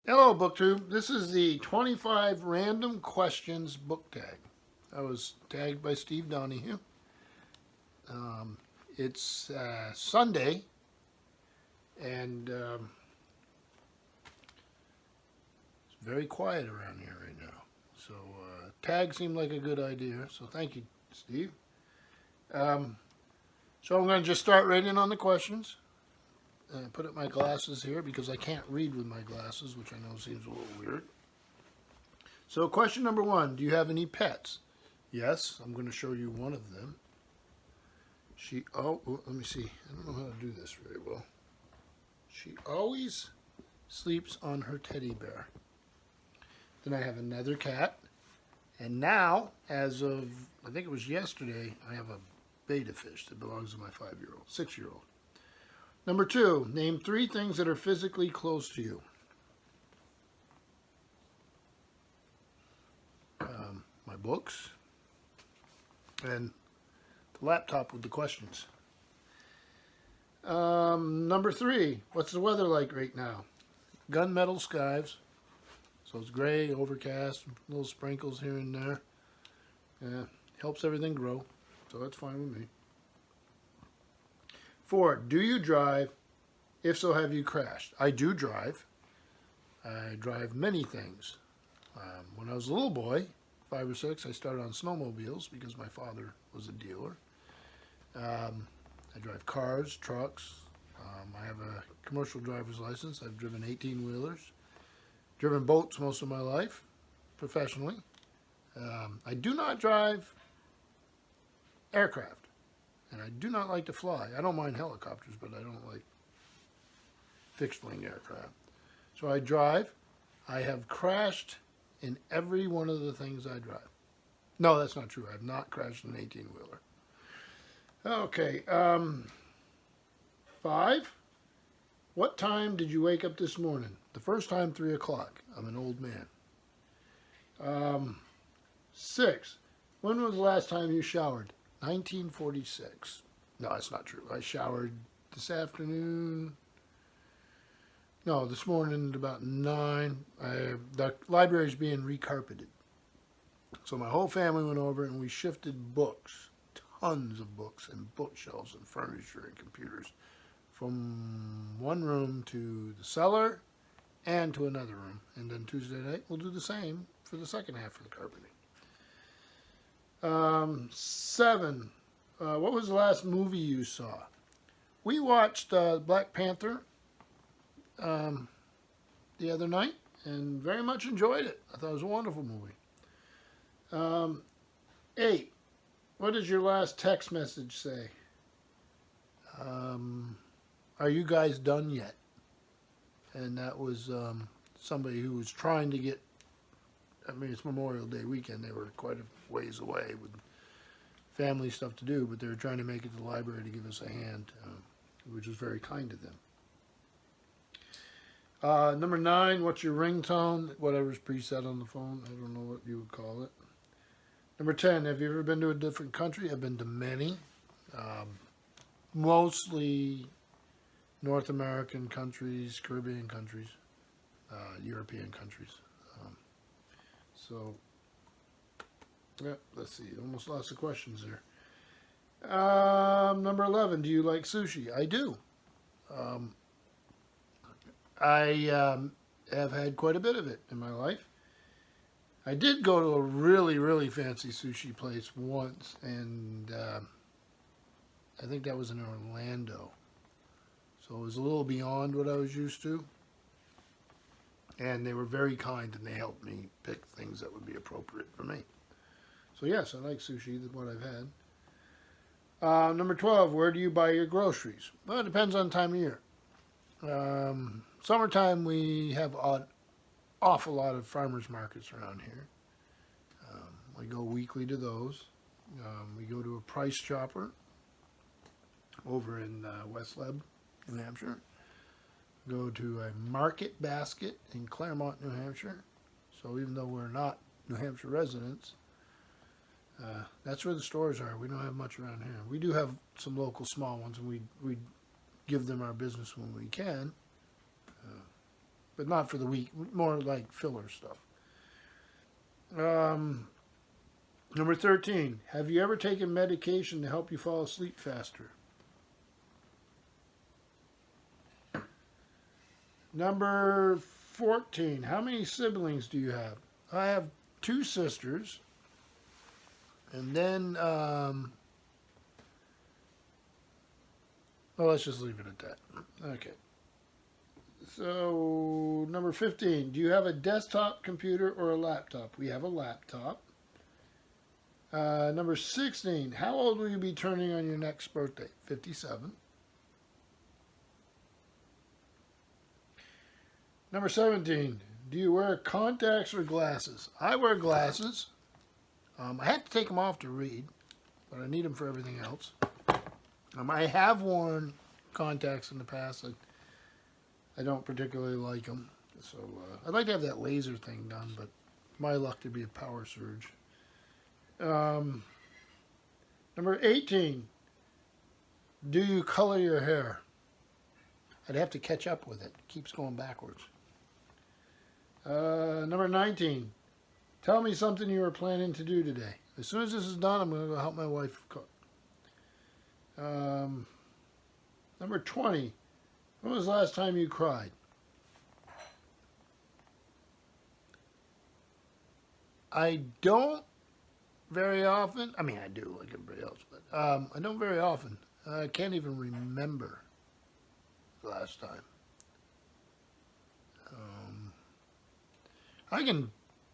Hello, BookTube. This is the 25 Random Questions book tag. I was tagged by Steve Donahue. It's Sunday, and it's very quiet around here right now. So tag seemed like a good idea, so thank you, Steve. So I'm going to just start writing on the questions. Put up my glasses here because I can't read with my glasses, which I know seems a little weird. So question number 1, do you have any pets? Yes, I'm going to show you one of them. Let me see. I don't know how to do this very well. She always sleeps on her teddy bear. Then I have another cat. And now, as of, I think it was yesterday, I have a betta fish that belongs to my 6-year-old. Number 2, name 3 things that are physically close to you. My books and the laptop with the questions. Number 3, what's the weather like right now? Gunmetal skies. So it's gray, overcast, little sprinkles here and there. Helps everything grow, so that's fine with me. 4, do you drive? If so, have you crashed? I do drive. I drive many things. When I was a little boy, 5 or 6, I started on snowmobiles because my father was a dealer. I drive cars, trucks. I have a commercial driver's license. I've driven 18-wheelers. Driven boats most of my life, professionally. I do not drive aircraft. And I do not like to fly. I don't mind helicopters, but I don't like fixed-wing aircraft. So I drive. I have crashed in every one of the things I drive. No, that's not true. I have not crashed in an 18-wheeler. Okay. 5. What time did you wake up this morning? The first time, 3 o'clock. I'm an old man. 6. When was the last time you showered? 1946. No, that's not true. I showered this afternoon. No, this morning at about 9. The library's being recarpeted. So my whole family went over and we shifted books, tons of books and bookshelves and furniture and computers from one room to the cellar and to another room. And then Tuesday night we'll do the same for the second half of the carpeting. 7. What was the last movie you saw? We watched Black Panther the other night and very much enjoyed it. I thought it was a wonderful movie. 8. What does your last text message say? Are you guys done yet? And that was somebody who was trying to get, it's Memorial Day weekend. They were quite a ways away with family stuff to do, but they were trying to make it to the library to give us a hand, which was very kind of them. Number 9, what's your ringtone? Whatever's preset on the phone. I don't know what you would call it. Number 10, have you ever been to a different country? I've been to many. Mostly North American countries, Caribbean countries, European countries. Yeah, let's see. Almost lost the questions there. Number 11, do you like sushi? I do. I have had quite a bit of it in my life. I did go to a really, really fancy sushi place once, and I think that was in Orlando. So it was a little beyond what I was used to. And they were very kind, and they helped me pick things that would be appropriate for me. So yes, I like sushi, that's what I've had. Number 12, where do you buy your groceries? Well, it depends on the time of year. Summertime, we have an awful lot of farmers markets around here. We go weekly to those. We go to a Price Chopper over in West Leb, New Hampshire. Go to a Market Basket in Claremont, New Hampshire. So even though we're not New Hampshire residents, that's where the stores are. We don't have much around here. We do have some local small ones, and we give them our business when we can. but not for the week. More like filler stuff. Number 13. Have you ever taken medication to help you fall asleep faster? Number 14. How many siblings do you have? I have 2 sisters. And then, well, let's just leave it at that. Okay. So, number 15. Do you have a desktop computer or a laptop? We have a laptop. Number 16. How old will you be turning on your next birthday? 57. Number 17. Do you wear contacts or glasses? I wear glasses. I have to take them off to read, but I need them for everything else. I have worn contacts in the past. I don't particularly like them. So I'd like to have that laser thing done, but my luck to be a power surge. Number 18. Do you color your hair? I'd have to catch up with it. It keeps going backwards. Number 19. Tell me something you are planning to do today. As soon as this is done, I'm going to go help my wife cook. Number 20. When was the last time you cried? I don't very often. I mean, I do like everybody else, but I don't very often. I can't even remember the last time. I can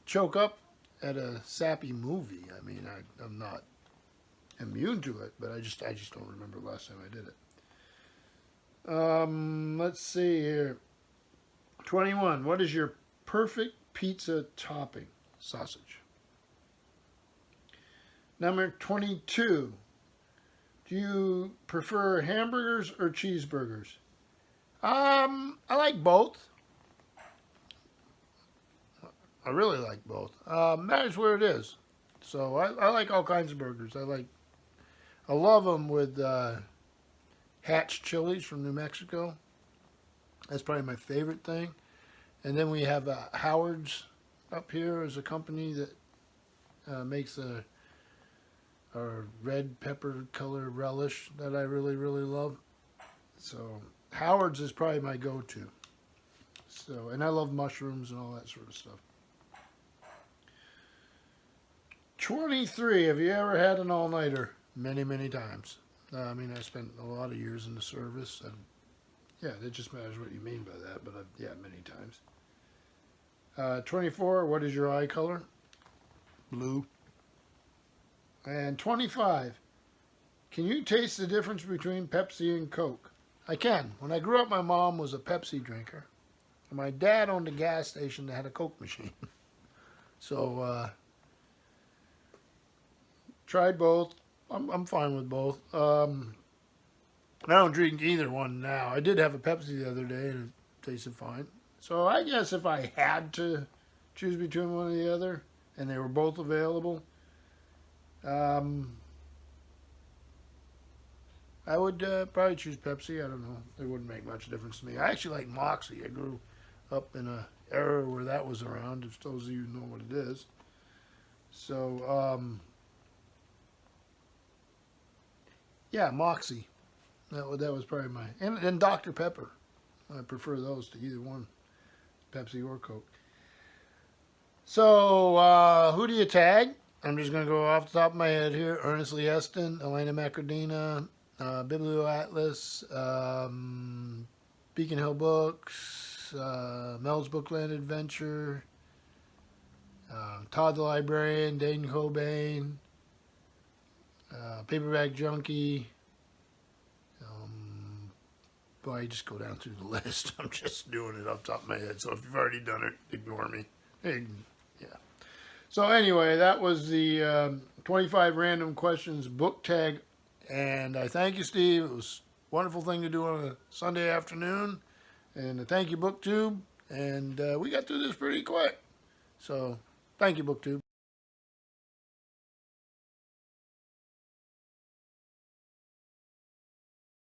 choke up at a sappy movie. I mean, I'm not immune to it, but I just don't remember the last time I did it. Let's see here. 21. What is your perfect pizza topping? Sausage. Number 22. Do you prefer hamburgers or cheeseburgers? I like both. I really like both. Matters where it is. So I like all kinds of burgers. I love them with Hatch chilies from New Mexico. That's probably my favorite thing. And then we have Howard's up here as a company that makes a red pepper color relish that I really, really love. So Howard's is probably my go-to. So, and I love mushrooms and all that sort of stuff. 23. Have you ever had an all-nighter? Many, many times. I mean, I spent a lot of years in the service. And yeah, it just matters what you mean by that. But yeah, many times. 24. What is your eye color? Blue. And 25. Can you taste the difference between Pepsi and Coke? I can. When I grew up, my mom was a Pepsi drinker. And my dad owned a gas station that had a Coke machine. So, tried both. I'm fine with both. I don't drink either one now. I did have a Pepsi the other day and it tasted fine. So I guess if I had to choose between one or the other and they were both available, I would probably choose Pepsi. I don't know. It wouldn't make much difference to me. I actually like Moxie. I grew up in an era where that was around, if those of you know what it is. So, yeah, Moxie. That was probably my... And Dr. Pepper. I prefer those to either one, Pepsi or Coke. So, who do you tag? I'm just going to go off the top of my head here. Ernest Lee Eston, Elena Macrodina, Biblioatlas, Beacon Hill Books, Mel's Bookland Adventure, Todd the Librarian, Dayton Cobain, Paperback Junkie. Boy, I just go down through the list. I'm just doing it off the top of my head. So if you've already done it, ignore me. Hey, yeah. So anyway, that was the 25 random questions book tag. And I thank you, Steve. It was a wonderful thing to do on a Sunday afternoon. And thank you, BookTube. And we got through this pretty quick. So thank you, BookTube.